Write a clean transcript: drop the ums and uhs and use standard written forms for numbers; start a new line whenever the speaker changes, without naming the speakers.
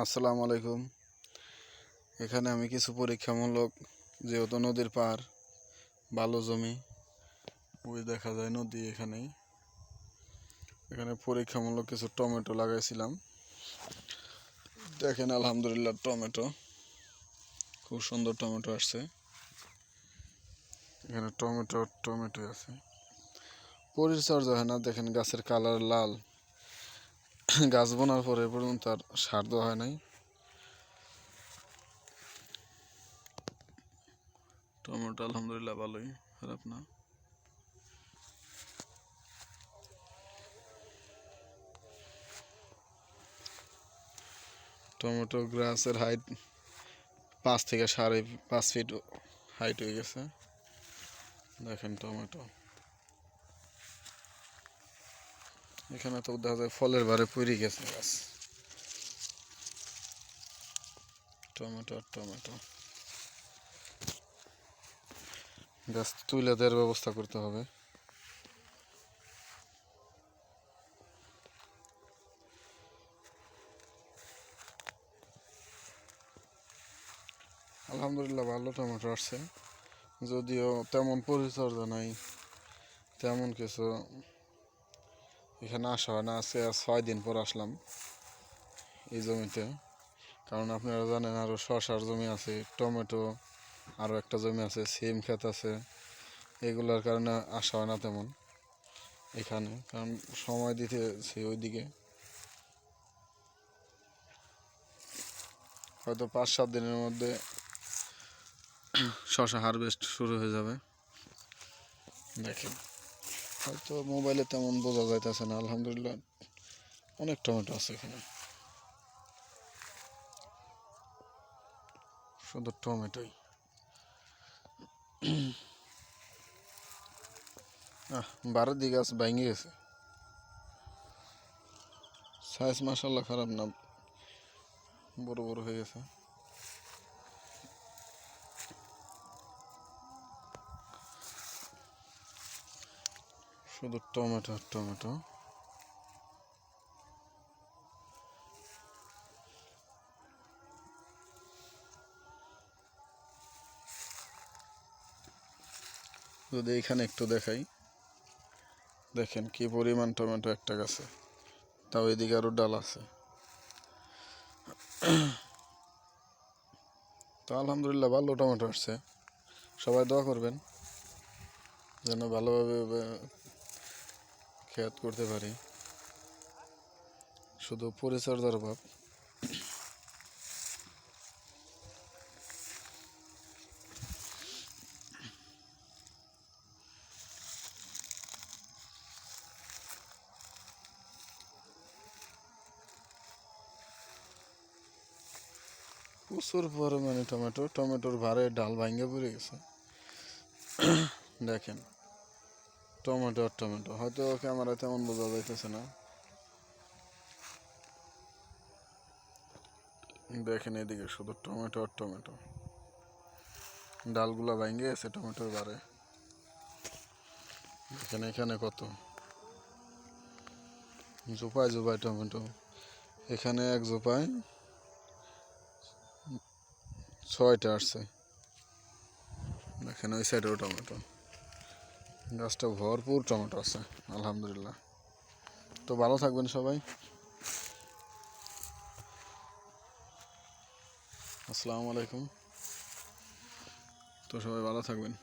আসসালামু আলাইকুম। এখানে আমি কিছু পরীক্ষামূলক, যেহেতু নদীর পার, ভালো জমি, ওই দেখা যায় নদী। এখানে পরীক্ষামূলক কিছু টমেটো লাগাইছিলাম। দেখেন আলহামদুলিল্লাহ, টমেটো খুব সুন্দর টমেটো আসছে। এখানে টমেটো আছে, পরিচর্যা হয় না। দেখেন গাছের কালার লাল। গাছ বোনার পরে পর্যন্ত আর সার দেওয়া হয় নাই। টমেটো আলহামদুলিল্লাহ ভালোই, খারাপ না। টমেটো গাছের হাইট 5 থেকে 5.5 ফিট হাইট হয়ে গেছে। দেখেন টমেটো, এখানে তো দেখা যায় ফলের ভারে পড়ে গেছে গাছ। টমেটো গাছ তুলে দেওয়ার ব্যবস্থা করতে হবে। আলহামদুলিল্লাহ ভালো টমেটো আসছে, যদিও তেমন পরিচর্যা নাই, তেমন কিছু এখানে আসা হয় না। আজকে 6 দিন পর আসলাম এই জমিতে, কারণ আপনারা জানেন আরও শসার জমি আছে, টমেটো আরও একটা জমি আছে, সিম ক্ষেত আছে। এগুলোর কারণে আসা হয় না তেমন এখানে, কারণ সময় দিতেছি ওইদিকে। হয়তো 5-7 দিনের মধ্যে শসা হারভেস্ট শুরু হয়ে যাবে। দেখেন, হয়তো মোবাইলে তেমন বোঝা যাইতেছে না। আলহামদুলিল্লাহ অনেক টমেটো আছে এখানে, শুধু টমেটোই। বারোদি গাছ ভেঙে গেছে, সাইজ মাশাআল্লাহ খারাপ না, বড় বড় হয়ে গেছে। শুধু টমেটো। যদি এখানে একটু দেখাই, দেখেন কি পরিমাণ টমেটো একটা গাছে, তাও এদিকে আরও ডাল আছে। তো আলহামদুলিল্লাহ ভালো টমেটো আসছে। সবাই দোয়া করবেন যেন ভালোভাবে ক্ষেত করতে পারি, শুধু পরিচর্যার অভাব। প্রচুর পরিমাণে টমেটোর ভারে ডাল ভাঙে পড়ে গেছে। দেখেন টমেটো হয়তো ক্যামেরা তেমন বোঝা যাইতেছে না। দেখেন এদিকে শুধু টমেটো, ডালগুলা ভাঙে গেছে টমেটোর ভারে। দেখেন এখানে কত জোপায় টমেটো, এখানে এক জোপায় 6টা আসছে। দেখেন ওই সাইডেও টমেটো, গাছটা ভরপুর টমেটো আছে আলহামদুলিল্লাহ। তো ভালো থাকবেন সবাই, আসসালামু আলাইকুম। তো সবাই ভালো থাকবেন।